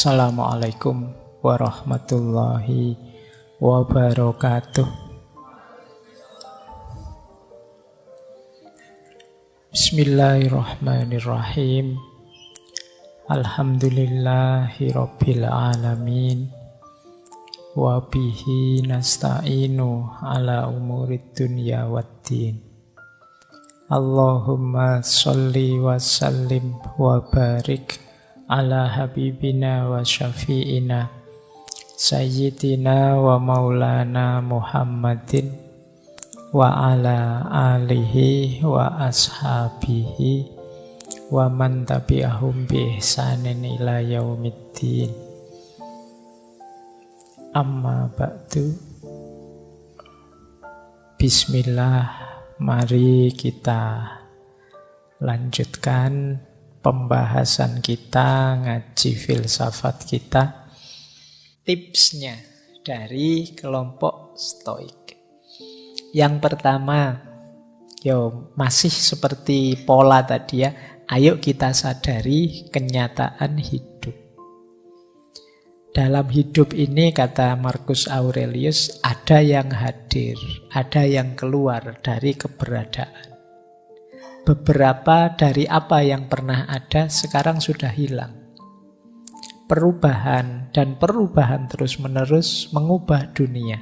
Assalamualaikum warahmatullahi wabarakatuh. Bismillahirrahmanirrahim. Alhamdulillahi rabbil alamin. Wa bihi nasta'inu ala umurid dunya waddin. Allahumma sholli wa sallim wa barik ala habibina wa syafi'ina sayyidina wa maulana Muhammadin wa ala alihi wa ashabihi wa man tabi'ahum bi ihsanin ila yaumiddin. Amma ba'du. Bismillah, mari kita lanjutkan pembahasan kita, ngaji filsafat kita, tipsnya dari kelompok Stoik. Yang pertama, masih seperti pola tadi ya, ayo kita sadari kenyataan hidup. Dalam hidup ini, kata Marcus Aurelius, ada yang hadir, ada yang keluar dari keberadaan. Beberapa dari apa yang pernah ada sekarang sudah hilang. Perubahan dan perubahan terus-menerus mengubah dunia.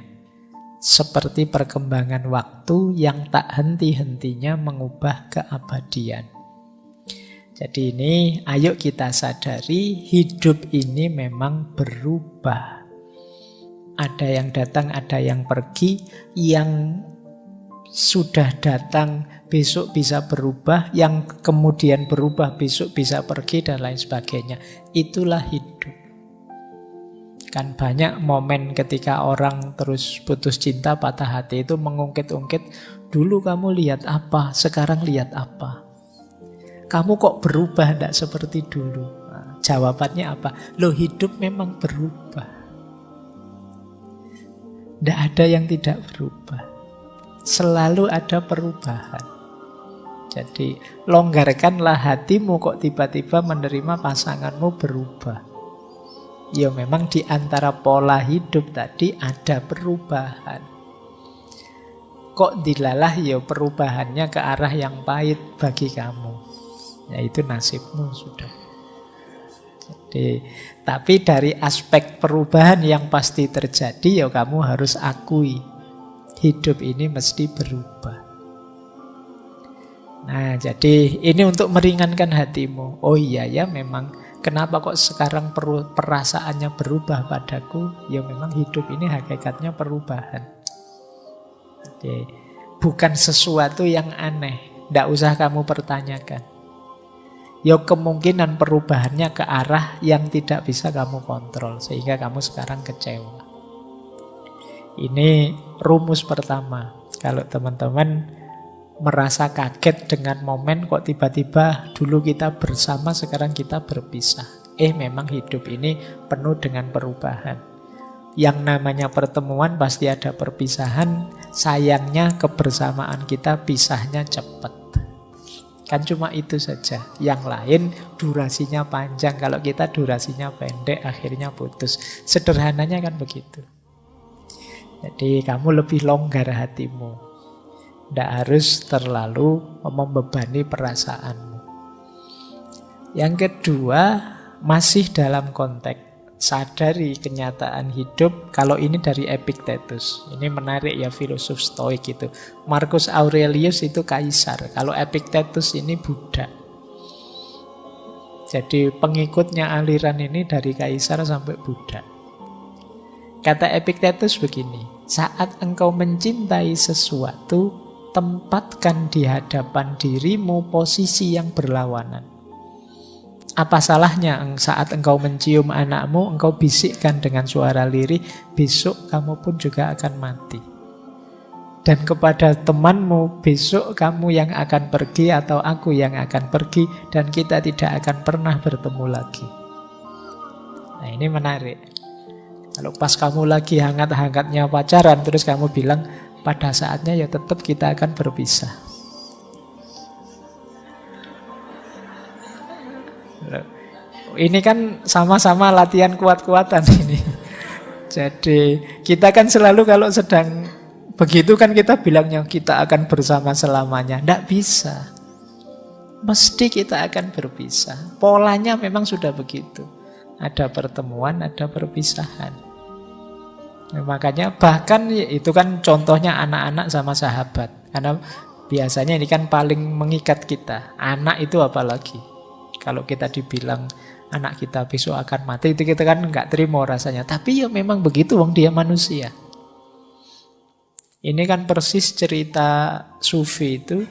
Seperti perkembangan waktu yang tak henti-hentinya mengubah keabadian. Jadi ini ayo kita sadari hidup ini memang berubah. Ada yang datang, ada yang pergi, yang sudah datang besok bisa berubah, yang kemudian berubah besok bisa pergi, dan lain sebagainya. Itulah hidup. Kan banyak momen ketika orang terus putus cinta, patah hati itu mengungkit-ungkit, dulu kamu lihat apa, sekarang lihat apa. Kamu kok berubah, tidak seperti dulu. Nah, jawabannya apa? Loh, hidup memang berubah. Tidak ada yang tidak berubah. Selalu ada perubahan. Jadi longgarkanlah hatimu kok tiba-tiba menerima pasanganmu berubah. Ya memang di antara pola hidup tadi ada perubahan. Kok dilalah ya perubahannya ke arah yang pahit bagi kamu. Ya itu nasibmu sudah. Jadi, tapi dari aspek perubahan yang pasti terjadi ya kamu harus akui. Hidup ini mesti berubah. Nah, jadi ini untuk meringankan hatimu. Oh iya ya, memang kenapa kok sekarang perasaannya berubah padaku? Ya memang hidup ini hakikatnya perubahan. Jadi, bukan sesuatu yang aneh. Tidak usah kamu pertanyakan. Ya kemungkinan perubahannya ke arah yang tidak bisa kamu kontrol. Sehingga kamu sekarang kecewa. Ini rumus pertama. Kalau teman-teman merasa kaget dengan momen kok tiba-tiba dulu kita bersama, sekarang kita berpisah. Memang hidup ini penuh dengan perubahan. Yang namanya pertemuan pasti ada perpisahan. Sayangnya kebersamaan kita pisahnya cepat. Kan cuma itu saja. Yang lain durasinya panjang. Kalau kita durasinya pendek, akhirnya putus. Sederhananya kan begitu. Jadi kamu lebih longgar hatimu. Tidak harus terlalu membebani perasaanmu. Yang kedua, masih dalam konteks sadari kenyataan hidup. Kalau ini dari Epictetus. Ini menarik ya, filosof Stoik itu. Marcus Aurelius itu kaisar. Kalau Epictetus ini Buddha. Jadi pengikutnya aliran ini dari kaisar sampai Buddha. Kata Epictetus begini, saat engkau mencintai sesuatu, tempatkan di hadapan dirimu posisi yang berlawanan. Apa salahnya saat engkau mencium anakmu, engkau bisikkan dengan suara lirih, besok kamu pun juga akan mati. Dan kepada temanmu, besok kamu yang akan pergi atau aku yang akan pergi, dan kita tidak akan pernah bertemu lagi. Nah ini menarik. Kalau pas kamu lagi hangat-hangatnya pacaran, terus kamu bilang, pada saatnya ya tetap kita akan berpisah. Ini kan sama-sama latihan kuat-kuatan ini. Jadi kita kan selalu kalau sedang begitu kan kita bilangnya kita akan bersama selamanya. Tidak bisa. Mesti kita akan berpisah. Polanya memang sudah begitu. Ada pertemuan, ada perpisahan. Nah, makanya bahkan itu kan contohnya anak-anak sama sahabat. Karena biasanya ini kan paling mengikat kita. Anak itu apalagi. Kalau kita dibilang anak kita besok akan mati, itu kita kan nggak terima rasanya. Tapi ya memang begitu, wong dia manusia. Ini kan persis cerita sufi itu.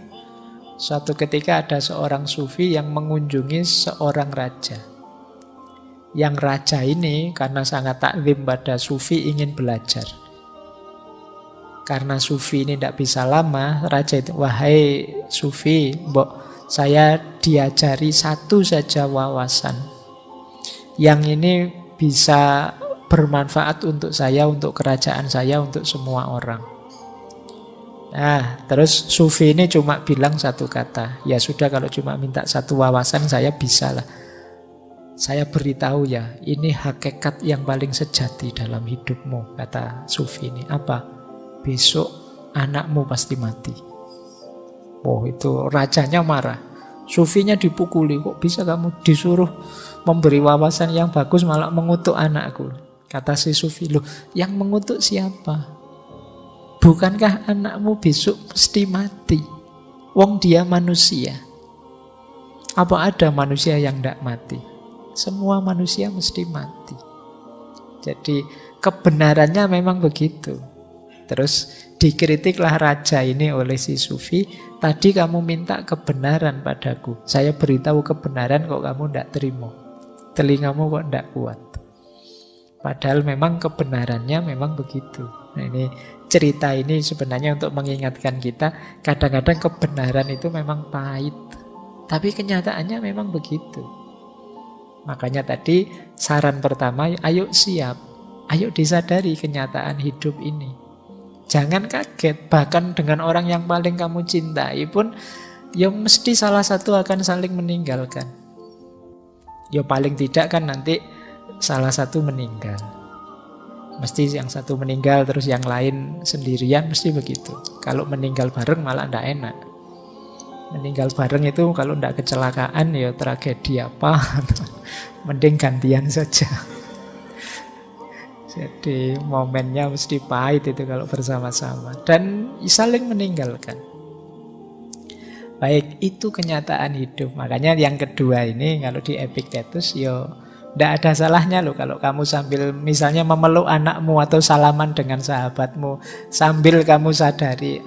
Suatu ketika ada seorang sufi yang mengunjungi seorang raja. Yang raja ini karena sangat takzim pada sufi ingin belajar. Karena sufi ini tidak bisa lama, raja itu, wahai sufi, mbok saya diajari satu saja wawasan. Yang ini bisa bermanfaat untuk saya, untuk kerajaan saya, untuk semua orang. Nah, terus sufi ini cuma bilang satu kata. Ya sudah, kalau cuma minta satu wawasan saya bisa lah. Saya beritahu ya, ini hakikat yang paling sejati dalam hidupmu, kata sufi ini. Apa? Besok anakmu pasti mati. Oh, itu rajanya marah. Sufinya dipukuli, kok bisa kamu disuruh memberi wawasan yang bagus malah mengutuk anakku. Kata si sufi, loh yang mengutuk siapa? Bukankah anakmu besok mesti mati? Wong dia manusia. Apa ada manusia yang tidak mati? Semua manusia mesti mati. Jadi kebenarannya memang begitu. Terus dikritiklah raja ini oleh si sufi. Tadi kamu minta kebenaran padaku. Saya beritahu kebenaran kok kamu tidak terima. Telingamu kok tidak kuat. Padahal memang kebenarannya memang begitu. Nah, ini cerita ini sebenarnya untuk mengingatkan kita, kadang-kadang kebenaran itu memang pahit. Tapi kenyataannya memang begitu. Makanya tadi saran pertama, ayo siap. Ayo disadari kenyataan hidup ini. Jangan kaget, bahkan dengan orang yang paling kamu cintai pun, ya mesti salah satu akan saling meninggalkan. Ya paling tidak kan nanti salah satu meninggal. Mesti yang satu meninggal terus yang lain sendirian, mesti begitu. Kalau meninggal bareng malah tidak enak. Meninggal bareng itu kalau tidak kecelakaan ya tragedi apa. Mending gantian saja. Jadi momennya mesti pahit itu kalau bersama-sama. Dan saling meninggalkan. Baik, itu kenyataan hidup. Makanya yang kedua ini kalau di Epictetus ya tidak ada salahnya loh kalau kamu sambil misalnya memeluk anakmu atau salaman dengan sahabatmu, sambil kamu sadari,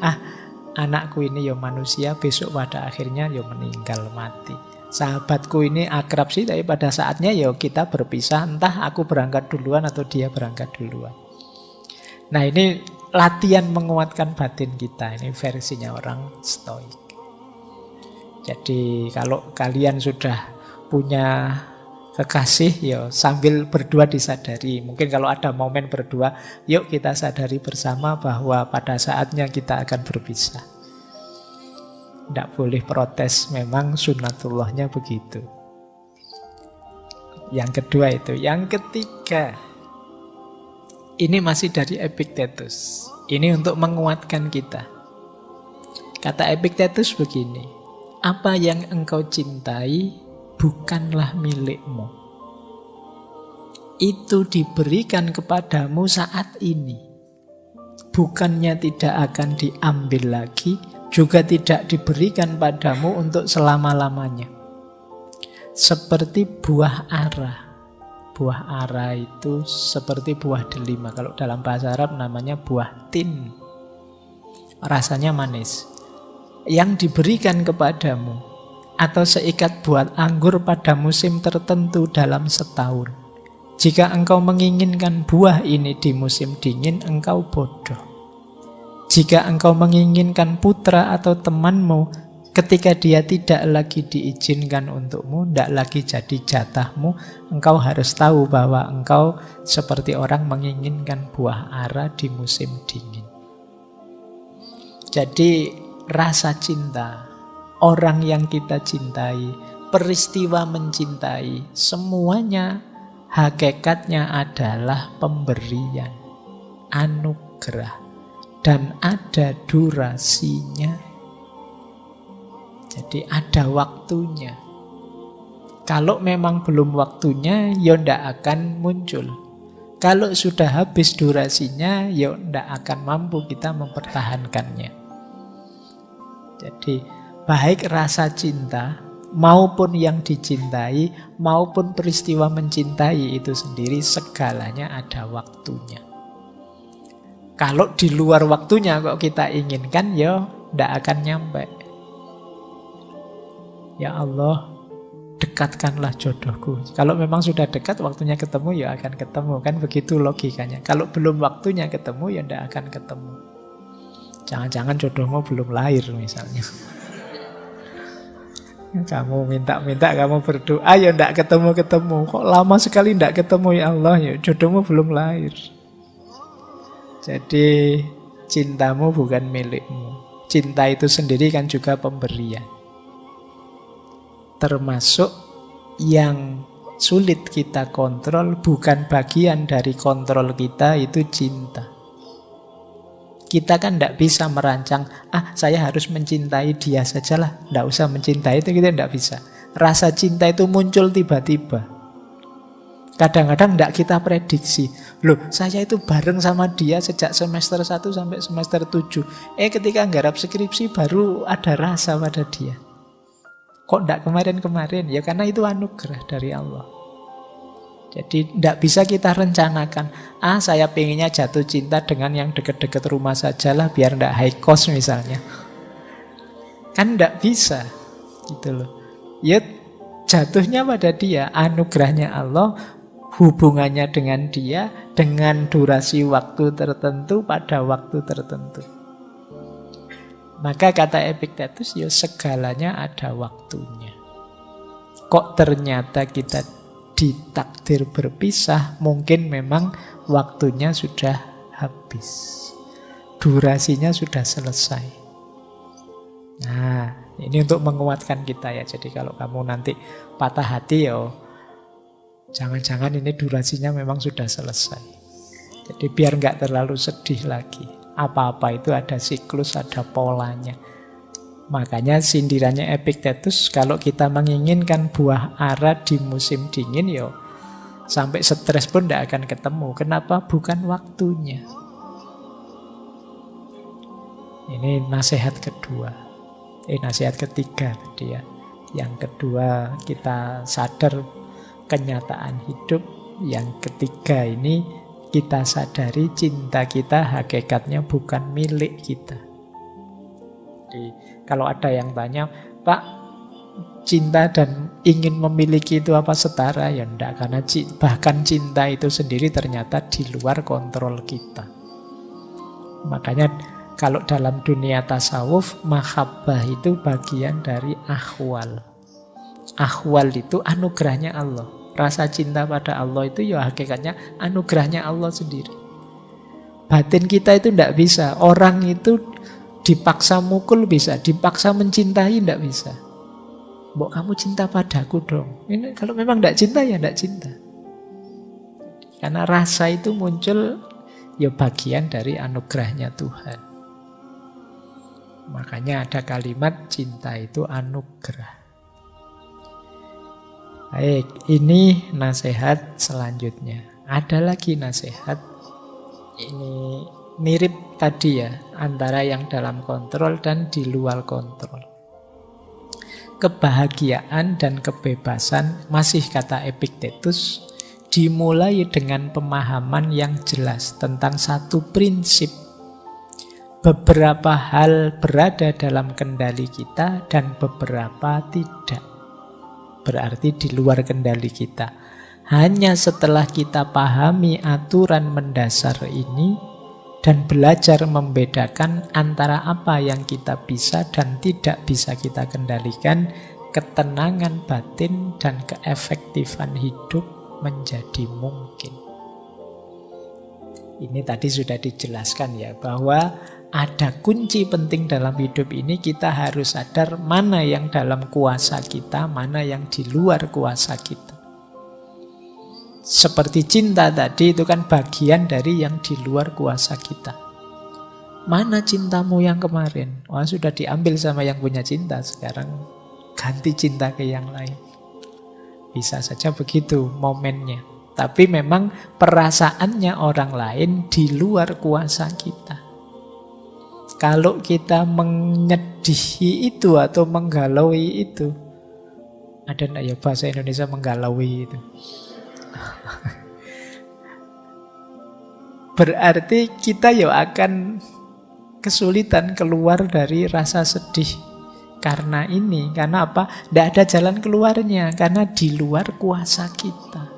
anakku ini ya manusia, besok pada akhirnya ya meninggal mati. Sahabatku ini akrab sih, tapi pada saatnya ya kita berpisah, entah aku berangkat duluan atau dia berangkat duluan. Nah, ini latihan menguatkan batin kita, ini versinya orang Stoik. Jadi kalau kalian sudah punya kekasih, ya sambil berdua disadari. Mungkin kalau ada momen berdua, yuk kita sadari bersama bahwa pada saatnya kita akan berpisah. Tidak boleh protes, memang sunnatullahnya begitu. Yang kedua itu. Yang ketiga, ini masih dari Epictetus. Ini untuk menguatkan kita. Kata Epictetus begini, apa yang engkau cintai bukanlah milikmu. Itu diberikan kepadamu saat ini. Bukannya tidak akan diambil lagi, juga tidak diberikan padamu untuk selama-lamanya. Seperti buah ara. Buah ara itu seperti buah delima. Kalau dalam bahasa Arab namanya buah tin. Rasanya manis. Yang diberikan kepadamu atau seikat buah anggur pada musim tertentu dalam setahun. Jika engkau menginginkan buah ini di musim dingin, engkau bodoh. Jika engkau menginginkan putra atau temanmu ketika dia tidak lagi diizinkan untukmu, tidak lagi jadi jatahmu, engkau harus tahu bahwa engkau seperti orang menginginkan buah ara di musim dingin. Jadi rasa cinta, orang yang kita cintai, peristiwa mencintai, semuanya hakikatnya adalah pemberian, anugerah, dan ada durasinya. Jadi ada waktunya. Kalau memang belum waktunya, ya ndak akan muncul. Kalau sudah habis durasinya, ya ndak akan mampu kita mempertahankannya. Jadi baik rasa cinta maupun yang dicintai maupun peristiwa mencintai itu sendiri, segalanya ada waktunya. Kalau di luar waktunya kok kita inginkan, ya ndak akan nyampe. Ya Allah, dekatkanlah jodohku. Kalau memang sudah dekat, waktunya ketemu, ya akan ketemu. Kan begitu logikanya. Kalau belum waktunya ketemu, ya ndak akan ketemu. Jangan-jangan jodohmu belum lahir misalnya. Kamu minta-minta, kamu berdoa, ya ndak ketemu-ketemu. Kok lama sekali ndak ketemu, ya Allah, ya jodohmu belum lahir. Jadi cintamu bukan milikmu. Cinta itu sendiri kan juga pemberian. Termasuk yang sulit kita kontrol, bukan bagian dari kontrol kita, itu cinta. Kita kan tidak bisa merancang, saya harus mencintai dia sajalah, tidak usah mencintai, itu kita tidak bisa. Rasa cinta itu muncul tiba-tiba. Kadang-kadang tidak kita prediksi. Loh, saya itu bareng sama dia sejak semester 1 sampai semester 7. Ketika nggarap skripsi baru ada rasa pada dia. Kok tidak kemarin-kemarin? Ya karena itu anugerah dari Allah. Jadi tidak bisa kita rencanakan, saya pengennya jatuh cinta dengan yang dekat-dekat rumah sajalah biar tidak high cost misalnya. Kan tidak bisa. Gitu loh. Ya jatuhnya pada dia, anugerahnya Allah, hubungannya dengan dia, dengan durasi waktu tertentu pada waktu tertentu. Maka kata Epictetus, ya segalanya ada waktunya. Kok ternyata kita ditakdir berpisah, mungkin memang waktunya sudah habis. Durasinya sudah selesai. Nah, ini untuk menguatkan kita ya. Jadi kalau kamu nanti patah hati, ya jangan-jangan ini durasinya memang sudah selesai. Jadi biar nggak terlalu sedih lagi. Apa-apa itu ada siklus, ada polanya. Makanya sindirannya Epictetus, kalau kita menginginkan buah ara di musim dingin, ya sampai stres pun tidak akan ketemu. Kenapa? Bukan waktunya. Ini nasihat kedua. Nasihat ketiga tadi ya. Yang kedua, kita sadar kenyataan hidup. Yang ketiga ini, kita sadari cinta kita hakikatnya bukan milik kita. Jadi kalau ada yang tanya, Pak, cinta dan ingin memiliki itu apa setara? Ya enggak, karena bahkan cinta itu sendiri ternyata di luar kontrol kita. Makanya kalau dalam dunia tasawuf, mahabbah itu bagian dari ahwal. Ahwal itu anugerahnya Allah. Rasa cinta pada Allah itu ya hakikatnya anugerahnya Allah sendiri. Batin kita itu tidak bisa. Orang itu dipaksa mukul bisa, dipaksa mencintai tidak bisa. Mbok kamu cinta padaku dong. Ini kalau memang tidak cinta ya tidak cinta. Karena rasa itu muncul ya bagian dari anugerahnya Tuhan. Makanya ada kalimat cinta itu anugerah. Baik, ini nasihat selanjutnya. Ada lagi nasihat. Ini mirip tadi ya, antara yang dalam kontrol dan di luar kontrol. Kebahagiaan dan kebebasan, masih kata Epictetus, dimulai dengan pemahaman yang jelas tentang satu prinsip. Beberapa hal berada dalam kendali kita dan beberapa tidak. Berarti di luar kendali kita. Hanya setelah kita pahami aturan mendasar ini dan belajar membedakan antara apa yang kita bisa dan tidak bisa kita kendalikan, ketenangan batin dan keefektifan hidup menjadi mungkin. Ini tadi sudah dijelaskan ya, bahwa ada kunci penting dalam hidup ini. Kita harus sadar mana yang dalam kuasa kita, mana yang di luar kuasa kita. Seperti cinta tadi, itu kan bagian dari yang di luar kuasa kita. Mana cintamu yang kemarin? Wah, sudah diambil sama yang punya cinta, sekarang ganti cinta ke yang lain. Bisa saja begitu momennya. Tapi memang perasaannya orang lain di luar kuasa kita. Kalau kita menyedihi itu atau menggalaui itu, ada enggak ya bahasa Indonesia menggalaui itu? Berarti kita ya akan kesulitan keluar dari rasa sedih. Karena ini, karena apa? Tidak ada jalan keluarnya, karena di luar kuasa kita.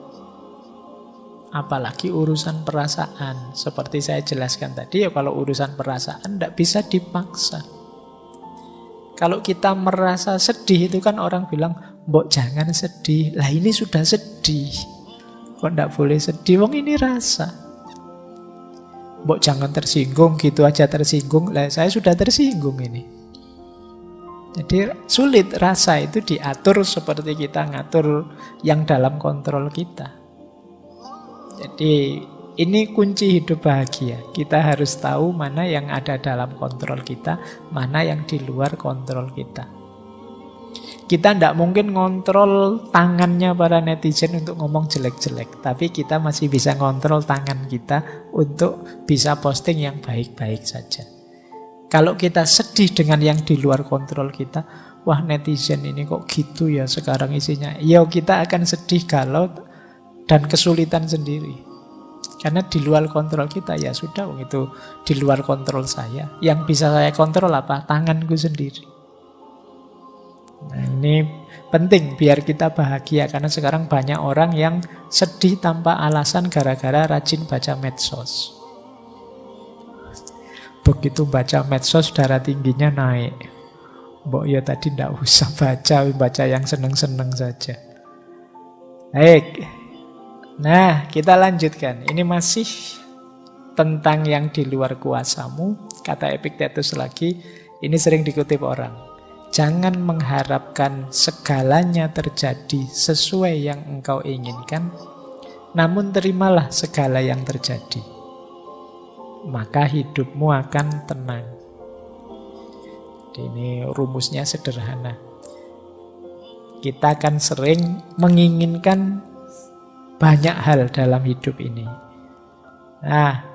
Apalagi urusan perasaan. Seperti saya jelaskan tadi, ya kalau urusan perasaan tidak bisa dipaksa. Kalau kita merasa sedih, itu kan orang bilang, mbok jangan sedih. Lah ini sudah sedih, kok tidak boleh sedih? Wong ini rasa. Mbok jangan tersinggung, gitu aja tersinggung. Lah saya sudah tersinggung ini. Jadi sulit rasa itu diatur seperti kita ngatur yang dalam kontrol kita. Jadi ini kunci hidup bahagia. Kita harus tahu mana yang ada dalam kontrol kita, mana yang di luar kontrol kita. Kita tidak mungkin ngontrol tangannya para netizen untuk ngomong jelek-jelek, tapi kita masih bisa ngontrol tangan kita untuk bisa posting yang baik-baik saja. Kalau kita sedih dengan yang di luar kontrol kita, wah netizen ini kok gitu ya sekarang isinya. Ya kita akan sedih, galau, dan kesulitan sendiri. Karena di luar kontrol kita, ya sudah, itu di luar kontrol saya. Yang bisa saya kontrol apa? Tanganku sendiri. Nah ini penting biar kita bahagia. Karena sekarang banyak orang yang sedih tanpa alasan gara-gara rajin baca medsos. Begitu baca medsos darah tingginya naik. Mbok ya tadi ndak usah baca yang seneng-seneng saja. Baik. Nah, kita lanjutkan. Ini masih tentang yang di luar kuasamu. Kata Epictetus lagi, ini sering dikutip orang. Jangan mengharapkan segalanya terjadi sesuai yang engkau inginkan, namun terimalah segala yang terjadi. Maka hidupmu akan tenang. Ini rumusnya sederhana. Kita akan sering menginginkan banyak hal dalam hidup ini. Nah,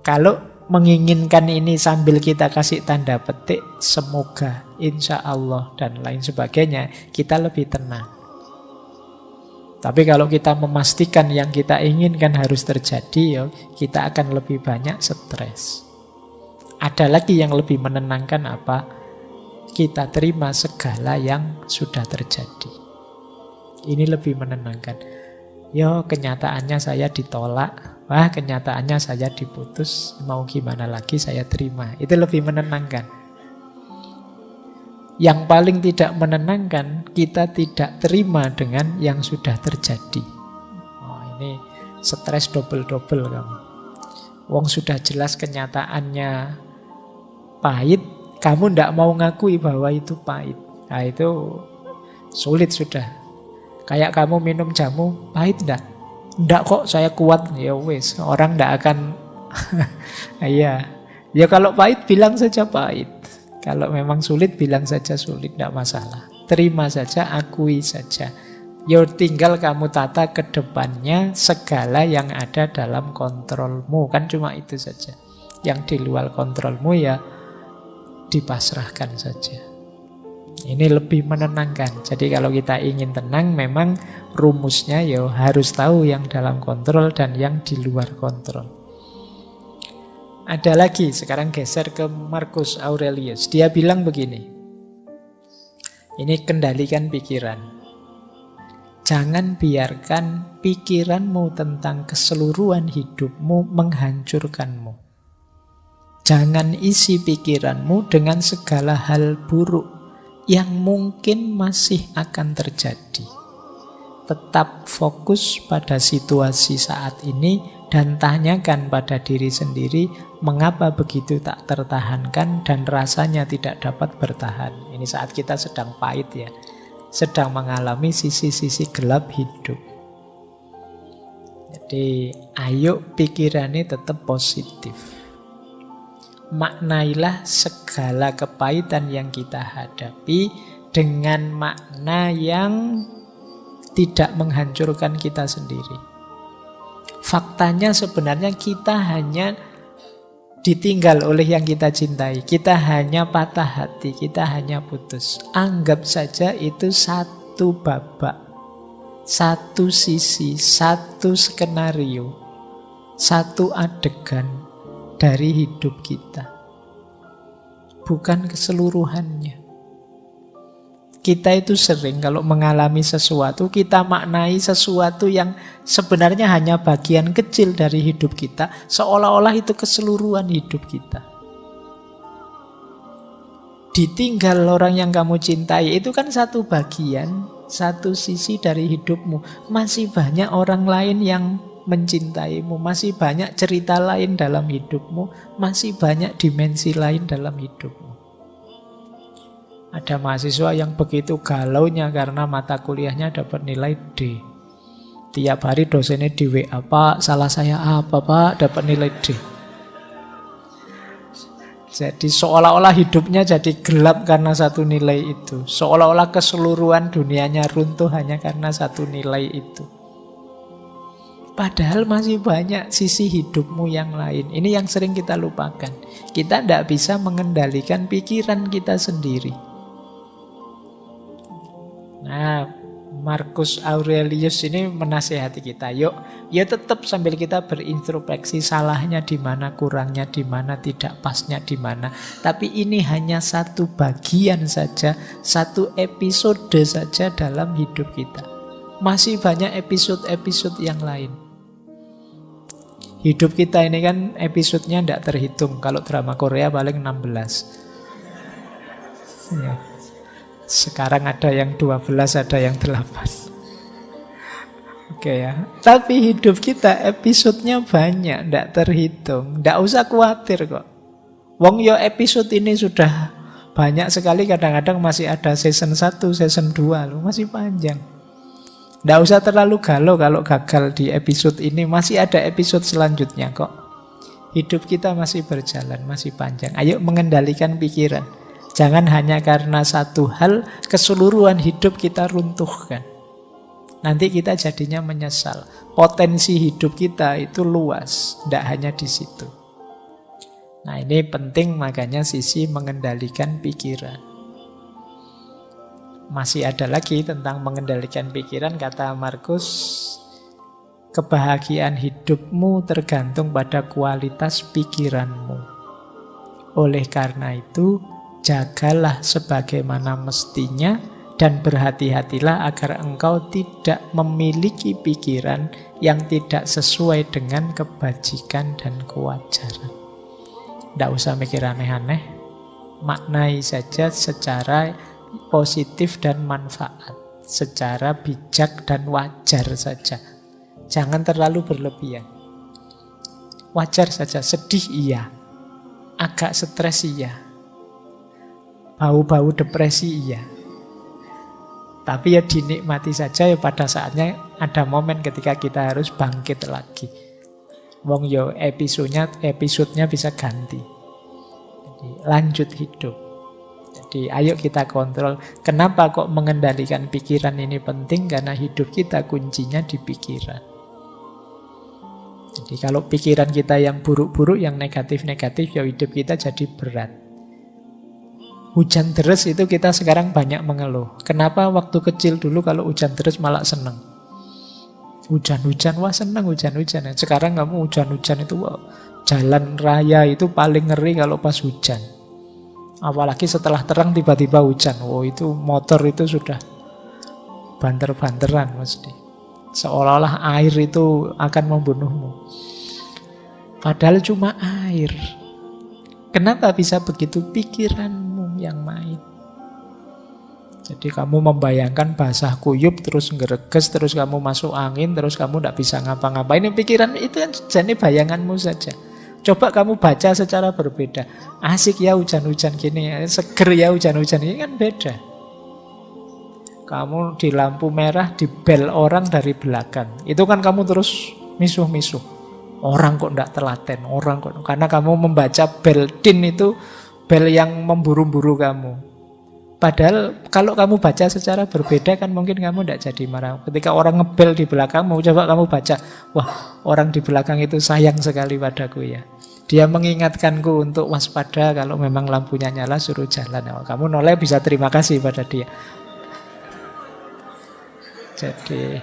kalau menginginkan ini sambil kita kasih tanda petik, semoga, insya Allah, dan lain sebagainya, kita lebih tenang. Tapi kalau kita memastikan yang kita inginkan harus terjadi, kita akan lebih banyak stres. Ada lagi yang lebih menenangkan apa? Kita terima segala yang sudah terjadi. Ini lebih menenangkan. Kenyataannya saya ditolak. Wah, kenyataannya saya diputus. Mau gimana lagi, saya terima. Itu lebih menenangkan. Yang paling tidak menenangkan, kita tidak terima dengan yang sudah terjadi. Ini stres double-double kamu. Wong sudah jelas kenyataannya pahit, kamu tidak mau ngakui bahwa itu pahit. Nah itu sulit sudah. Kayak kamu minum jamu, pahit enggak? Enggak kok, saya kuat. Ya wes, orang tidak akan. Iya. Ya kalau pahit bilang saja pahit. Kalau memang sulit, bilang saja sulit, tidak masalah. Terima saja, akui saja. Tinggal kamu tata ke depannya segala yang ada dalam kontrolmu. Kan cuma itu saja. Yang di luar kontrolmu ya dipasrahkan saja. Ini lebih menenangkan. Jadi kalau kita ingin tenang, memang rumusnya harus tahu yang dalam kontrol dan yang di luar kontrol. Ada lagi, sekarang geser ke Marcus Aurelius. Dia bilang begini. Ini kendalikan pikiran. Jangan biarkan pikiranmu tentang keseluruhan hidupmu menghancurkanmu. Jangan isi pikiranmu dengan segala hal buruk yang mungkin masih akan terjadi. Tetap fokus pada situasi saat ini Dan tanyakan pada diri sendiri, mengapa begitu tak tertahankan dan rasanya tidak dapat bertahan. Ini saat kita sedang pahit ya, sedang mengalami sisi-sisi gelap hidup. Jadi ayo pikirannya tetap positif. Maknailah segala kepahitan yang kita hadapi dengan makna yang tidak menghancurkan kita sendiri. Faktanya sebenarnya kita hanya ditinggal oleh yang kita cintai. Kita hanya patah hati, kita hanya putus. Anggap saja itu satu babak, satu sisi, satu skenario, satu adegan dari hidup kita. Bukan keseluruhannya. Kita itu sering kalau mengalami sesuatu, kita maknai sesuatu yang sebenarnya hanya bagian kecil dari hidup kita, seolah-olah itu keseluruhan hidup kita. Ditinggal orang yang kamu cintai, itu kan satu bagian, satu sisi dari hidupmu. Masih banyak orang lain yang mencintaimu, masih banyak cerita lain dalam hidupmu, masih banyak dimensi lain dalam hidupmu. Ada mahasiswa yang begitu galaunya karena mata kuliahnya dapat nilai D. Tiap hari dosennya di WA, Pak, salah saya apa Pak, dapat nilai D. Jadi seolah-olah hidupnya jadi gelap karena satu nilai itu. Seolah-olah keseluruhan dunianya runtuh hanya karena satu nilai itu. Padahal masih banyak sisi hidupmu yang lain. Ini yang sering kita lupakan. Kita tidak bisa mengendalikan pikiran kita sendiri. Nah, Marcus Aurelius ini menasihati kita, yuk tetap sambil kita berintrospeksi salahnya di mana, kurangnya di mana, tidak pasnya di mana. Tapi ini hanya satu bagian saja, satu episode saja dalam hidup kita. Masih banyak episode-episode yang lain. Hidup kita ini kan episodenya tidak terhitung. Kalau drama Korea paling 16 ya. Sekarang ada yang 12, ada yang 8. Oke ya. Tapi hidup kita episodenya banyak, tidak terhitung. Tidak usah khawatir kok. Wong yo episode ini sudah banyak sekali, kadang-kadang masih ada season 1, season 2 loh, masih panjang. Tidak usah terlalu galau kalau gagal di episode ini, masih ada episode selanjutnya kok. Hidup kita masih berjalan, masih panjang. Ayo mengendalikan pikiran. Jangan hanya karena satu hal, keseluruhan hidup kita runtuhkan. Nanti kita jadinya menyesal. Potensi hidup kita itu luas, tidak hanya di situ. Nah, ini penting, makanya sisi mengendalikan pikiran. Masih ada lagi tentang mengendalikan pikiran, kata Marcus, kebahagiaan hidupmu tergantung pada kualitas pikiranmu. Oleh karena itu, jagalah sebagaimana mestinya dan berhati-hatilah agar engkau tidak memiliki pikiran yang tidak sesuai dengan kebajikan dan kewajaran. Tidak usah mikir aneh-aneh, maknai saja secara positif dan manfaat, secara bijak dan wajar saja. Jangan terlalu berlebihan. Wajar saja, sedih iya, agak stres iya, bau-bau depresi iya. Tapi ya dinikmati saja, ya pada saatnya ada momen ketika kita harus bangkit lagi. Wong yo episodenya bisa ganti. Jadi lanjut hidup. Jadi ayo kita kontrol. Kenapa kok mengendalikan pikiran ini penting? Karena hidup kita kuncinya di pikiran. Jadi kalau pikiran kita yang buruk-buruk, yang negatif-negatif, ya hidup kita jadi berat. Hujan deras itu kita sekarang banyak mengeluh. Kenapa waktu kecil dulu kalau hujan deras malah seneng? Hujan-hujan, wah seneng hujan-hujan. Sekarang kamu hujan-hujan itu, wah, jalan raya itu paling ngeri kalau pas hujan. Apalagi setelah terang tiba-tiba hujan. Oh, itu motor itu sudah banter-banteran mesti. Seolah-olah air itu akan membunuhmu. Padahal cuma air. Kenapa bisa begitu? Pikiranmu yang main. Jadi kamu membayangkan basah kuyup, terus ngereges, terus kamu masuk angin, terus kamu tidak bisa ngapa-ngapain. Ini pikiran itu kan jadi bayanganmu saja. Coba kamu baca secara berbeda. Asik ya hujan-hujan gini, seger ya hujan-hujan ini, kan beda. Kamu di lampu merah dibel orang dari belakang. Itu kan kamu terus misuh-misuh. Orang kok tidak telaten, orang kok. Karena kamu membaca bel din itu bel yang memburu-buru kamu. Padahal kalau kamu baca secara berbeda kan mungkin kamu tidak jadi marah. Ketika orang ngebel di belakangmu, coba kamu baca, wah orang di belakang itu sayang sekali padaku ya. Dia mengingatkanku untuk waspada kalau memang lampunya nyala suruh jalan. Kamu noleh bisa terima kasih pada dia. Jadi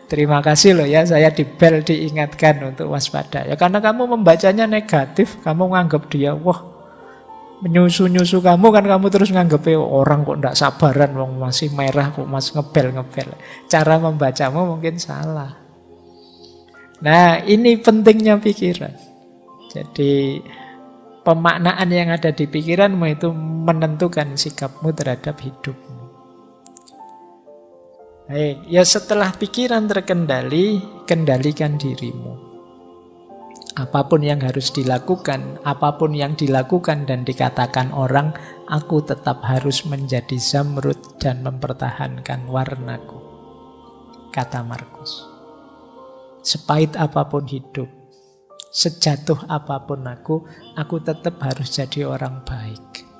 terima kasih loh ya, saya dibel diingatkan untuk waspada. Ya karena kamu membacanya negatif, kamu menganggap dia, wah menyusu-nyusu kamu kan, kamu terus nganggep orang kok ndak sabaran, masih merah kok masih ngebel-ngebel. Cara membacamu mungkin salah. Nah ini pentingnya pikiran. Jadi pemaknaan yang ada di pikiranmu itu menentukan sikapmu terhadap hidupmu. Baik, ya setelah pikiran terkendali, kendalikan dirimu. Apapun yang harus dilakukan, apapun yang dilakukan dan dikatakan orang, aku tetap harus menjadi zamrud dan mempertahankan warnaku, kata Markus. Sepahit apapun hidup, sejatuh apapun aku tetap harus jadi orang baik.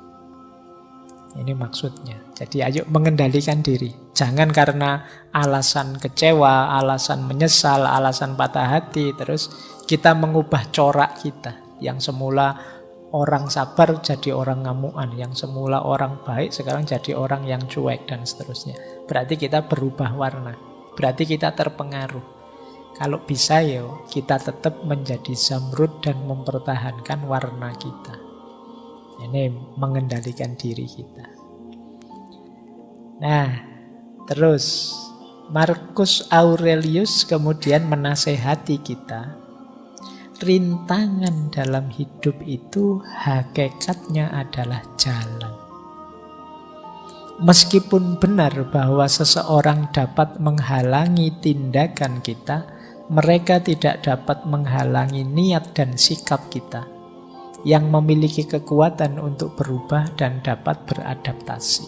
Ini maksudnya. Jadi ayo mengendalikan diri. Jangan karena alasan kecewa, alasan menyesal, alasan patah hati, terus kita mengubah corak kita. Yang semula orang sabar jadi orang ngamuan, yang semula orang baik sekarang jadi orang yang cuek dan seterusnya. Berarti kita berubah warna, berarti kita terpengaruh. Kalau bisa ya kita tetap menjadi zamrud dan mempertahankan warna kita. Ini mengendalikan diri kita. Nah, terus Marcus Aurelius kemudian menasehati kita, rintangan dalam hidup itu hakikatnya adalah jalan. Meskipun benar bahwa seseorang dapat menghalangi tindakan kita, mereka tidak dapat menghalangi niat dan sikap kita yang memiliki kekuatan untuk berubah dan dapat beradaptasi.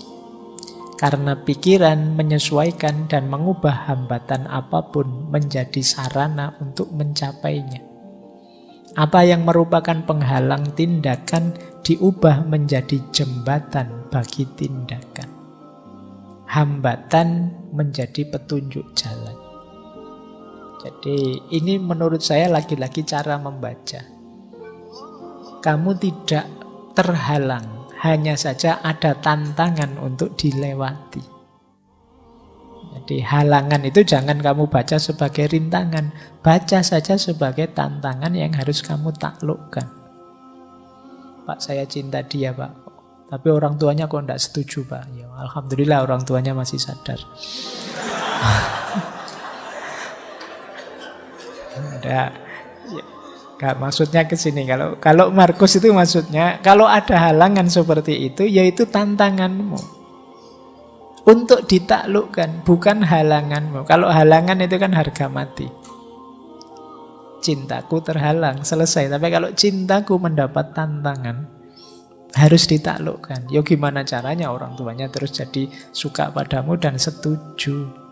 Karena pikiran menyesuaikan dan mengubah hambatan apapun menjadi sarana untuk mencapainya. Apa yang merupakan penghalang tindakan diubah menjadi jembatan bagi tindakan. Hambatan menjadi petunjuk jalan. Jadi ini menurut saya lagi-lagi cara membaca. Kamu tidak terhalang, hanya saja ada tantangan untuk dilewati. Jadi halangan itu jangan kamu baca sebagai rintangan, baca saja sebagai tantangan yang harus kamu taklukkan. Pak, saya cinta dia, Pak. Tapi orang tuanya kok tidak setuju, Pak. Ya, alhamdulillah orang tuanya masih sadar. Ada. Gak, maksudnya ke sini. Kalau Markus itu maksudnya kalau ada halangan seperti itu, yaitu tantanganmu untuk ditaklukkan, bukan halanganmu. Kalau halangan itu kan harga mati. Cintaku terhalang, selesai. Tapi kalau cintaku mendapat tantangan, harus ditaklukkan. Ya gimana caranya orang tuanya terus jadi suka padamu dan setuju.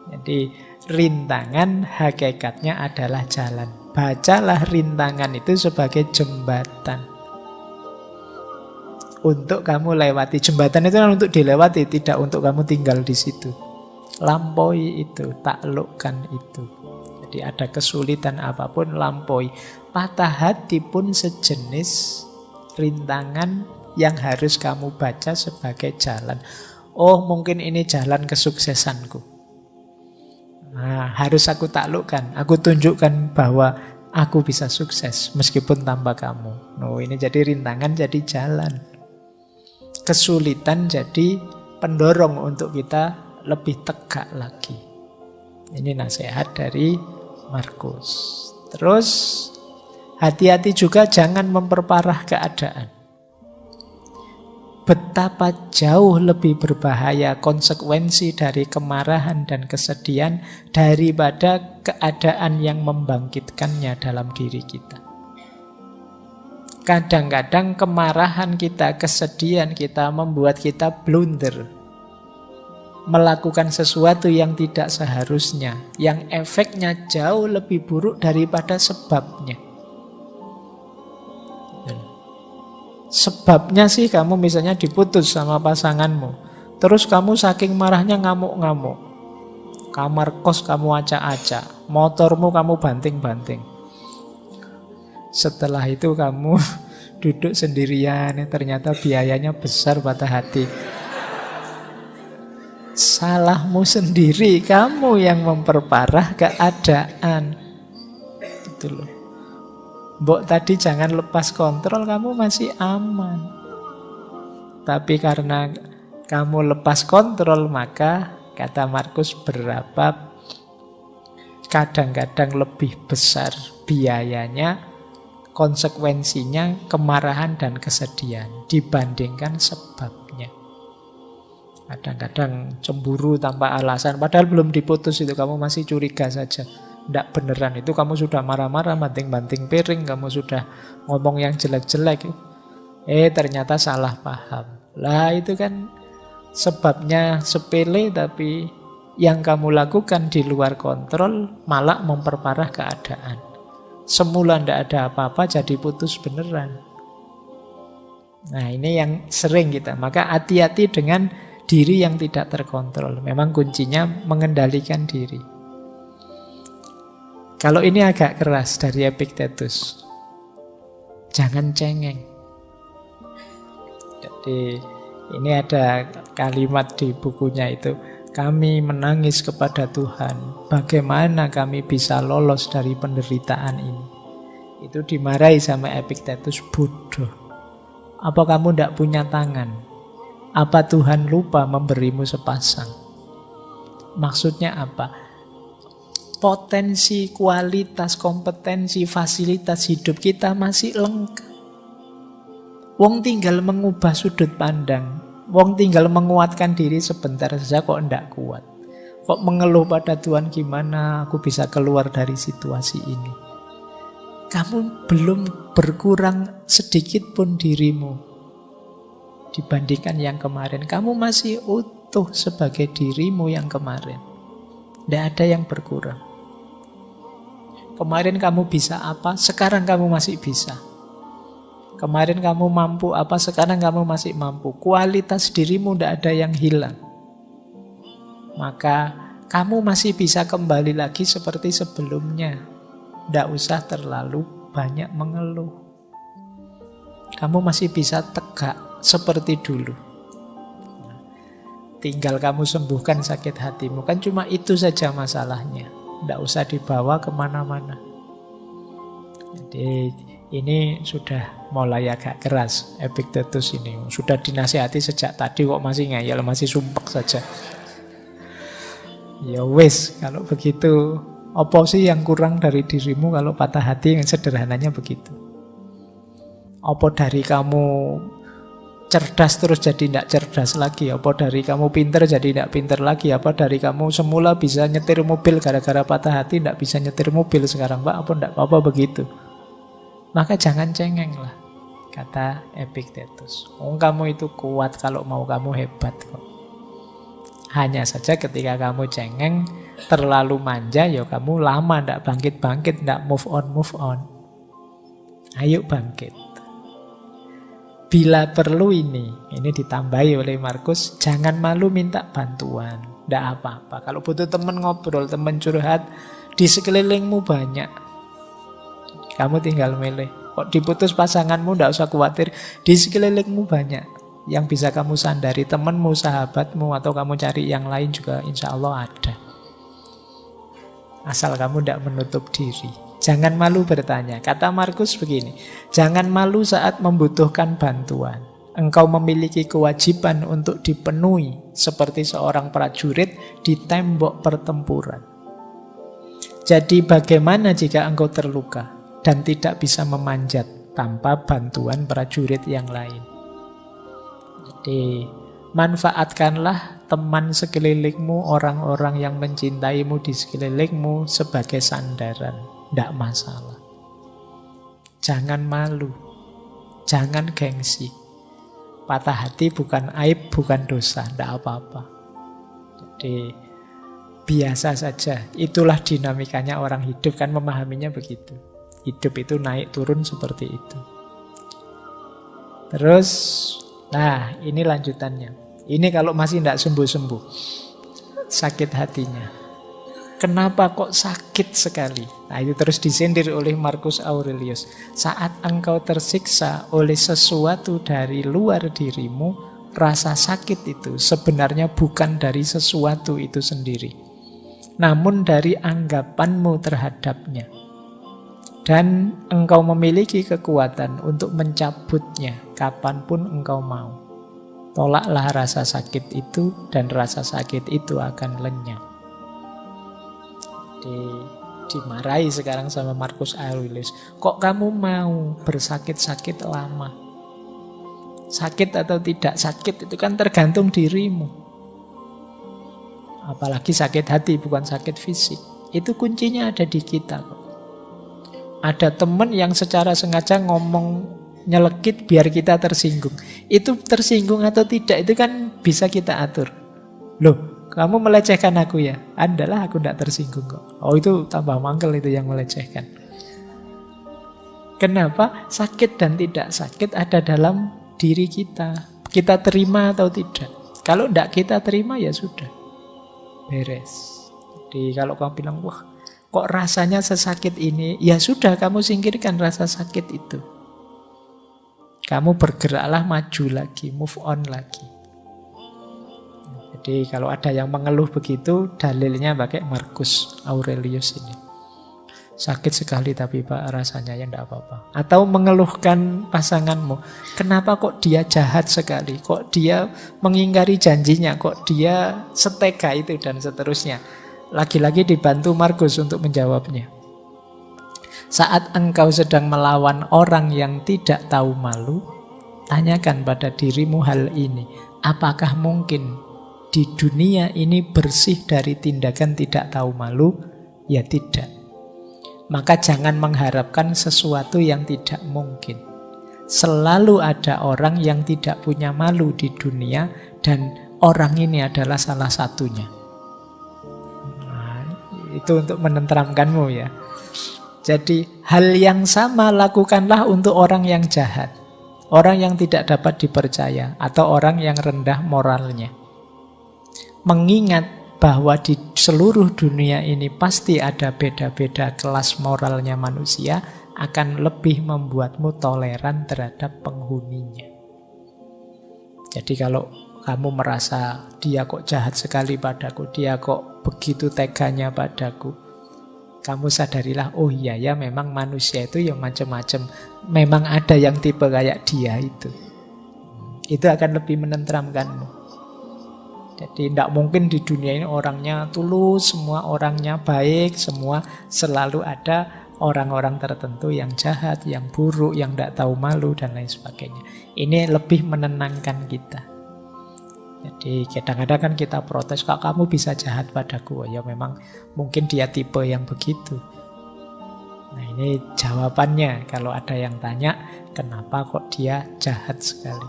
Jadi rintangan hakikatnya adalah jalan. Bacalah rintangan itu sebagai jembatan untuk kamu lewati. Jembatan itu kan untuk dilewati, tidak untuk kamu tinggal di situ. Lampaui itu, taklukkan itu. Jadi ada kesulitan apapun, lampaui. Patah hati pun sejenis rintangan yang harus kamu baca sebagai jalan. Oh, mungkin ini jalan kesuksesanku. Nah, harus aku taklukkan, aku tunjukkan bahwa aku bisa sukses meskipun tanpa kamu. No, ini jadi rintangan, jadi jalan. Kesulitan jadi pendorong untuk kita lebih tegak lagi. Ini nasihat dari Markus. Terus hati-hati juga jangan memperparah keadaan. betapa jauh lebih berbahaya konsekuensi dari kemarahan dan kesedihan daripada keadaan yang membangkitkannya dalam diri kita. Kadang-kadang kemarahan kita, kesedihan kita membuat kita blunder, melakukan sesuatu yang tidak seharusnya, yang efeknya jauh lebih buruk daripada sebabnya. Sebabnya sih kamu misalnya diputus sama pasanganmu, terus kamu saking marahnya ngamuk-ngamuk, kamar kos kamu acak-acak, motormu kamu banting-banting. Setelah itu kamu duduk sendirian, ternyata biayanya besar, patah hati. Salahmu sendiri, kamu yang memperparah keadaan. Gitu loh. Mbok tadi jangan lepas kontrol, kamu masih aman. Tapi karena kamu lepas kontrol, maka kata Markus berapa kadang-kadang lebih besar biayanya, konsekuensinya, kemarahan dan kesedihan dibandingkan sebabnya. Kadang-kadang cemburu tanpa alasan, padahal belum diputus itu kamu masih curiga saja. Tidak beneran, itu kamu sudah marah-marah, banting-banting piring, kamu sudah ngomong yang jelek-jelek. Ternyata salah paham. Lah itu kan sebabnya sepele, tapi yang kamu lakukan di luar kontrol malah memperparah keadaan. Semula tidak ada apa-apa, jadi putus beneran. Nah ini yang sering kita. Maka hati-hati dengan diri yang tidak terkontrol. Memang kuncinya mengendalikan diri. Kalau ini agak keras dari Epictetus, jangan cengeng. Jadi ini ada kalimat di bukunya itu, kami menangis kepada Tuhan, bagaimana kami bisa lolos dari penderitaan ini. Itu dimarahi sama Epictetus, bodoh. Apa kamu tidak punya tangan? Apa Tuhan lupa memberimu sepasang? Maksudnya apa? Potensi, kualitas, kompetensi, fasilitas hidup kita masih lengkap. Wong tinggal mengubah sudut pandang, wong tinggal menguatkan diri sebentar saja kok ndak kuat. Kok mengeluh pada Tuhan, gimana aku bisa keluar dari situasi ini. Kamu belum berkurang sedikit pun dirimu dibandingkan yang kemarin. Kamu masih utuh sebagai dirimu yang kemarin. Tidak ada yang berkurang. Kemarin kamu bisa apa, sekarang kamu masih bisa. Kemarin kamu mampu apa, sekarang kamu masih mampu. Kualitas dirimu tidak ada yang hilang. Maka kamu masih bisa kembali lagi seperti sebelumnya. Tidak usah terlalu banyak mengeluh. Kamu masih bisa tegak seperti dulu. Tinggal kamu sembuhkan sakit hatimu. Kan cuma itu saja masalahnya. Tidak usah dibawa kemana-mana. Jadi ini sudah mulai agak keras Epictetus ini. Sudah dinasihati sejak tadi kok masih ngeyel, masih sumpek saja. Ya wis, kalau begitu apa sih yang kurang dari dirimu kalau patah hati? Yang sederhananya begitu. Apa dari kamu cerdas terus jadi tidak cerdas lagi? Apa dari kamu pinter jadi tidak pinter lagi? Apa dari kamu semula bisa nyetir mobil gara-gara patah hati tidak bisa nyetir mobil sekarang, Pak? Apa tidak apa-apa begitu? Maka jangan cengeng lah, kata Epictetus. Kamu itu kuat, kalau mau kamu hebat kok. Hanya saja ketika kamu cengeng, terlalu manja, ya kamu lama tidak bangkit-bangkit, tidak move on. Ayo bangkit. Bila perlu ini ditambahi oleh Markus, jangan malu minta bantuan. Tidak apa-apa. Kalau butuh teman ngobrol, teman curhat, di sekelilingmu banyak. Kamu tinggal milih. Kok diputus pasanganmu, tidak usah khawatir. Di sekelilingmu banyak yang bisa kamu sandari. Temanmu, sahabatmu, atau kamu cari yang lain juga insya Allah ada. Asal kamu tidak menutup diri. Jangan malu bertanya. Kata Markus begini, jangan malu saat membutuhkan bantuan. Engkau memiliki kewajiban untuk dipenuhi seperti seorang prajurit di tembok pertempuran. Jadi bagaimana jika engkau terluka dan tidak bisa memanjat tanpa bantuan prajurit yang lain? Jadi Manfaatkanlah teman sekelilingmu, orang-orang yang mencintaimu di sekelilingmu sebagai sandaran. Tidak masalah. Jangan malu. Jangan gengsi. Patah hati bukan aib, bukan dosa. Tidak apa-apa. Jadi biasa saja. Itulah dinamikanya orang hidup, kan memahaminya begitu. Hidup itu naik turun seperti itu. Terus, nah ini lanjutannya. Ini kalau masih tidak sembuh-sembuh, sakit hatinya. Kenapa kok sakit sekali? Nah itu terus disindir oleh Marcus Aurelius. Saat engkau tersiksa oleh sesuatu dari luar dirimu, rasa sakit itu sebenarnya bukan dari sesuatu itu sendiri, namun dari anggapanmu terhadapnya. Dan engkau memiliki kekuatan untuk mencabutnya kapanpun engkau mau. Tolaklah rasa sakit itu, dan rasa sakit itu akan lenyap. Dimarahi sekarang sama Marcus Aurelius. Kok kamu mau bersakit-sakit lama? Sakit atau tidak sakit itu kan tergantung dirimu. Apalagi sakit hati, bukan sakit fisik. Itu kuncinya ada di kita kok. Ada teman yang secara sengaja ngomong nyelekit biar kita tersinggung. Itu tersinggung atau tidak itu kan bisa kita atur. Loh, kamu melecehkan aku ya? Andalah aku tidak tersinggung kok. Oh itu tambah mangkel itu yang melecehkan. Kenapa? Sakit dan tidak sakit ada dalam diri kita. Kita terima atau tidak. Kalau tidak kita terima ya sudah. Beres. Jadi kalau kamu bilang, wah kok rasanya sesakit ini? Ya sudah, kamu singkirkan rasa sakit itu. Kamu bergeraklah maju lagi, move on lagi. Jadi kalau ada yang mengeluh begitu, dalilnya pakai Marcus Aurelius ini. Sakit sekali tapi Pak rasanya ya enggak apa-apa. Atau mengeluhkan pasanganmu, kenapa kok dia jahat sekali? Kok dia mengingkari janjinya? Kok dia setega itu dan seterusnya? Lagi-lagi dibantu Marcus untuk menjawabnya. Saat engkau sedang melawan orang yang tidak tahu malu, tanyakan pada dirimu hal ini. Apakah mungkin di dunia ini bersih dari tindakan tidak tahu malu? Ya tidak. Maka jangan mengharapkan sesuatu yang tidak mungkin. Selalu ada orang yang tidak punya malu di dunia, dan orang ini adalah salah satunya. Itu untuk menenteramkanmu ya. Jadi hal yang sama lakukanlah untuk orang yang jahat, orang yang tidak dapat dipercaya, atau orang yang rendah moralnya. Mengingat bahwa di seluruh dunia ini pasti ada beda-beda kelas moralnya manusia, akan lebih membuatmu toleran terhadap penghuninya. Jadi kalau kamu merasa dia kok jahat sekali padaku, dia kok begitu teganya padaku, kamu sadarilah, oh iya ya memang manusia itu yang macam-macam. Memang ada yang tipe kayak dia itu. Itu akan lebih menenteramkanmu. Jadi tidak mungkin di dunia ini orangnya tulus, semua orangnya baik, semua. Selalu ada orang-orang tertentu yang jahat, yang buruk, yang tidak tahu malu, dan lain sebagainya. Ini lebih menenangkan kita. Jadi kadang-kadang kan kita protes, kok kamu bisa jahat padaku? Ya memang mungkin dia tipe yang begitu. Nah ini jawabannya kalau ada yang tanya, kenapa kok dia jahat sekali?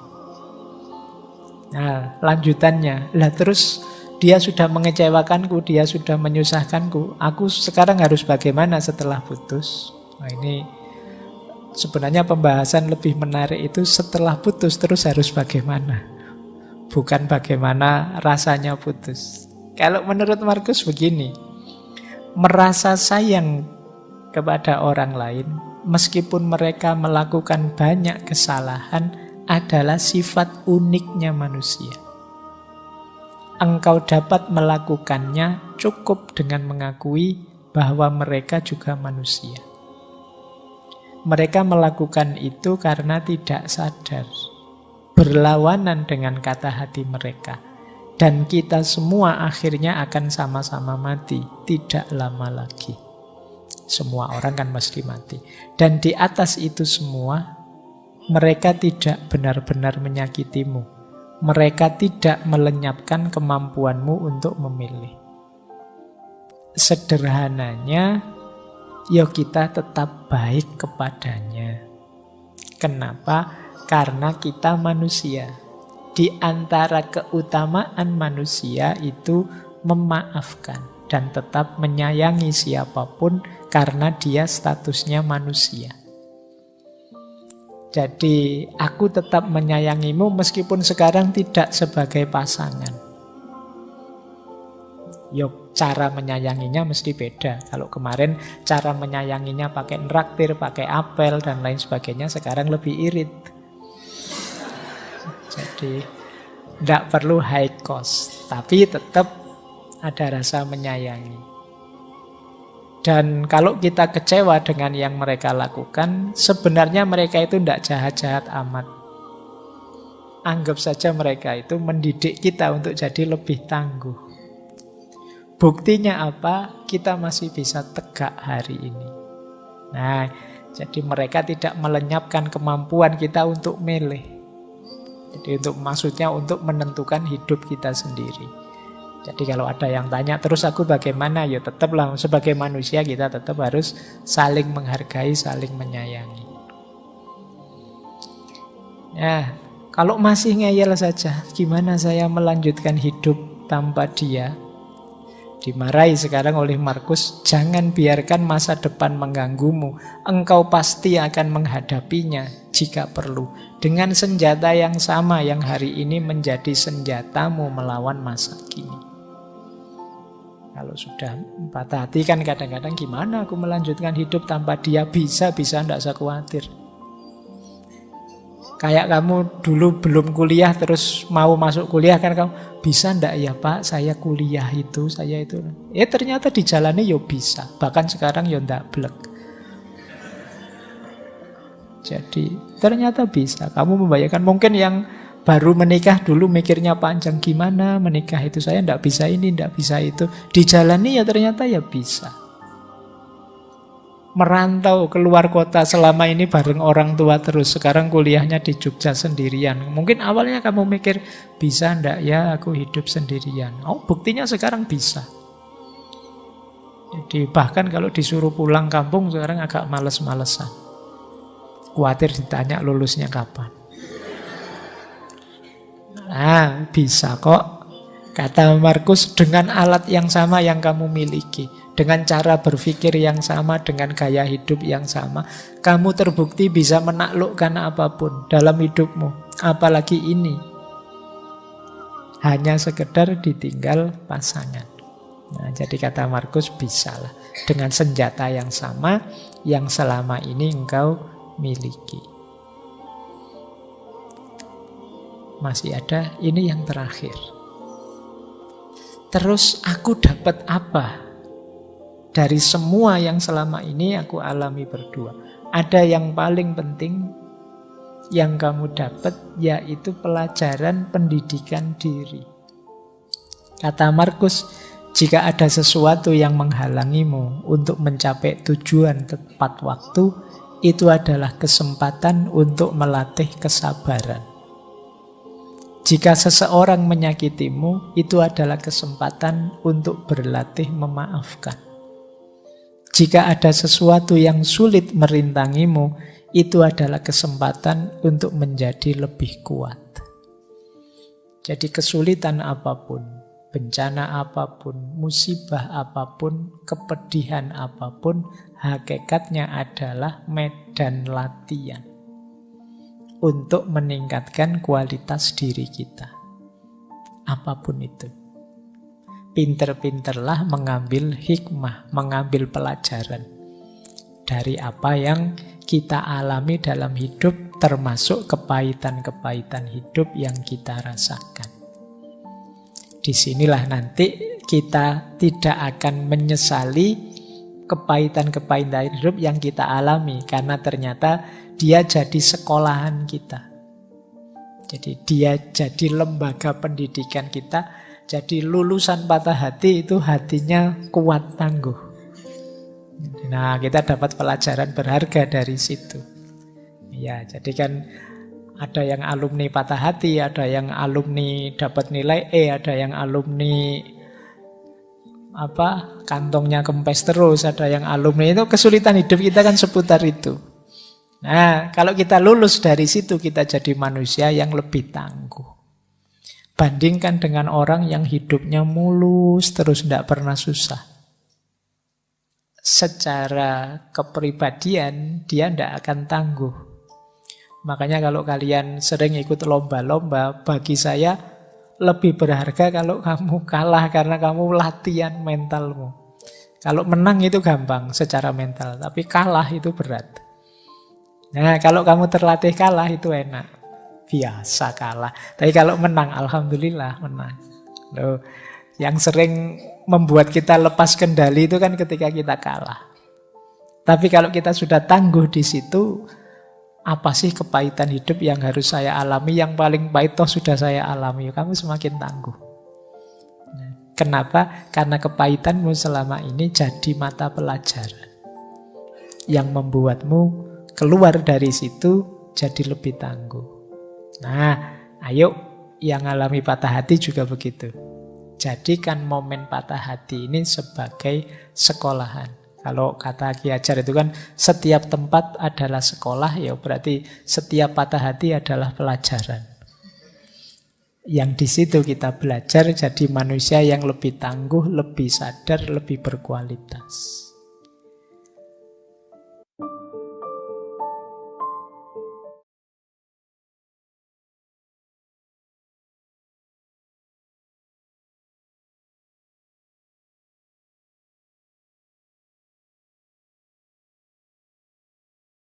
Nah lanjutannya, lah terus dia sudah mengecewakanku, dia sudah menyusahkanku, aku sekarang harus bagaimana setelah putus? Nah ini sebenarnya pembahasan lebih menarik itu setelah putus terus harus bagaimana? Bukan bagaimana rasanya putus. Kalau menurut Marcus begini, merasa sayang kepada orang lain meskipun mereka melakukan banyak kesalahan adalah sifat uniknya manusia. Engkau dapat melakukannya cukup dengan mengakui bahwa mereka juga manusia. Mereka melakukan itu karena tidak sadar, berlawanan dengan kata hati mereka. Dan kita semua akhirnya akan sama-sama mati, tidak lama lagi. Semua orang kan mesti mati. Dan di atas itu semua, mereka tidak benar-benar menyakitimu. Mereka tidak melenyapkan kemampuanmu untuk memilih. Sederhananya, ya kita tetap baik kepadanya. Kenapa? Karena kita manusia. Di antara keutamaan manusia itu memaafkan dan tetap menyayangi siapapun karena dia statusnya manusia. Jadi aku tetap menyayangimu meskipun sekarang tidak sebagai pasangan. Yuk, cara menyayanginya mesti beda. Kalau kemarin cara menyayanginya pakai nraktir, pakai apel dan lain sebagainya, sekarang lebih irit. Jadi tidak perlu high cost, tapi tetap ada rasa menyayangi. Dan kalau kita kecewa dengan yang mereka lakukan, sebenarnya mereka itu tidak jahat-jahat amat. Anggap saja mereka itu mendidik kita untuk jadi lebih tangguh. Buktinya apa? Kita masih bisa tegak hari ini. Nah, jadi mereka tidak melenyapkan kemampuan kita untuk milih. Jadi maksudnya untuk menentukan hidup kita sendiri. Jadi kalau ada yang tanya, terus aku bagaimana? Ya tetaplah sebagai manusia kita tetap harus saling menghargai, saling menyayangi. Ya, kalau masih ngeyel saja, gimana saya melanjutkan hidup tanpa dia? Dimarahi sekarang oleh Markus, jangan biarkan masa depan mengganggumu. Engkau pasti akan menghadapinya jika perlu. Dengan senjata yang sama yang hari ini menjadi senjatamu melawan masa kini. Kalau sudah patah hati kan kadang-kadang gimana aku melanjutkan hidup tanpa dia? Bisa, tidak usah khawatir. Kayak kamu dulu belum kuliah terus mau masuk kuliah kan kamu, bisa ndak ya Pak saya kuliah itu, saya itu. Ternyata dijalani ya bisa, bahkan sekarang ya ndak blek. Jadi ternyata bisa, kamu membayangkan mungkin yang baru menikah dulu mikirnya panjang gimana menikah itu saya ndak bisa ini, ndak bisa itu. Dijalani ya ternyata ya bisa. Merantau keluar kota selama ini bareng orang tua terus, sekarang kuliahnya di Jogja sendirian. Mungkin awalnya kamu mikir, bisa ndak ya aku hidup sendirian. Oh, buktinya sekarang bisa. Jadi bahkan kalau disuruh pulang kampung sekarang agak males-malesan. Khawatir ditanya lulusnya kapan. Nah, bisa kok. Kata Markus, dengan alat yang sama yang kamu miliki, dengan cara berpikir yang sama, dengan gaya hidup yang sama, kamu terbukti bisa menaklukkan apapun dalam hidupmu. Apalagi ini. Hanya sekedar ditinggal pasangan. Nah, jadi kata Markus, bisalah. Dengan senjata yang sama, yang selama ini engkau miliki. Masih ada, ini yang terakhir. Terus aku dapat apa dari semua yang selama ini aku alami berdua? Ada yang paling penting yang kamu dapat, yaitu pelajaran pendidikan diri. Kata Markus, jika ada sesuatu yang menghalangimu untuk mencapai tujuan tepat waktu, itu adalah kesempatan untuk melatih kesabaran. Jika seseorang menyakitimu, itu adalah kesempatan untuk berlatih memaafkan. Jika ada sesuatu yang sulit merintangimu, itu adalah kesempatan untuk menjadi lebih kuat. Jadi kesulitan apapun, bencana apapun, musibah apapun, kepedihan apapun, hakikatnya adalah medan latihan untuk meningkatkan kualitas diri kita. Apapun itu. Pinter-pinterlah mengambil hikmah, mengambil pelajaran dari apa yang kita alami dalam hidup, termasuk kepahitan-kepahitan hidup yang kita rasakan. Disinilah nanti kita tidak akan menyesali kepahitan-kepahitan hidup yang kita alami, karena ternyata dia jadi sekolahan kita. Jadi dia jadi lembaga pendidikan kita. Jadi lulusan patah hati itu hatinya kuat tangguh. Nah, kita dapat pelajaran berharga dari situ. Ya, jadi kan Ada yang alumni patah hati, ada yang alumni dapat nilai E, ada yang alumni kantongnya kempes terus, ada yang alumni. Itu kesulitan hidup kita kan seputar itu. Nah, kalau kita lulus dari situ, kita jadi manusia yang lebih tangguh. Bandingkan dengan orang yang hidupnya mulus terus, tidak pernah susah. Secara kepribadian dia tidak akan tangguh. Makanya kalau kalian sering ikut lomba-lomba, bagi saya lebih berharga kalau kamu kalah karena kamu latihan mentalmu. Kalau menang itu gampang secara mental, tapi kalah itu berat. Nah, kalau kamu terlatih kalah itu enak. Biasa kalah. Tapi kalau menang, alhamdulillah menang. Loh, yang sering membuat kita lepas kendali itu kan ketika kita kalah. Tapi kalau kita sudah tangguh di situ, apa sih kepahitan hidup yang harus saya alami? Yang paling pahit toh sudah saya alami. Kamu semakin tangguh. Kenapa? Karena kepahitanmu selama ini jadi mata pelajaran yang membuatmu keluar dari situ jadi lebih tangguh. Nah, ayo yang alami patah hati juga begitu. Jadikan momen patah hati ini sebagai sekolahan. Kalau kata Ki Hajar itu kan setiap tempat adalah sekolah, ya berarti setiap patah hati adalah pelajaran. Yang di situ kita belajar jadi manusia yang lebih tangguh, lebih sadar, lebih berkualitas.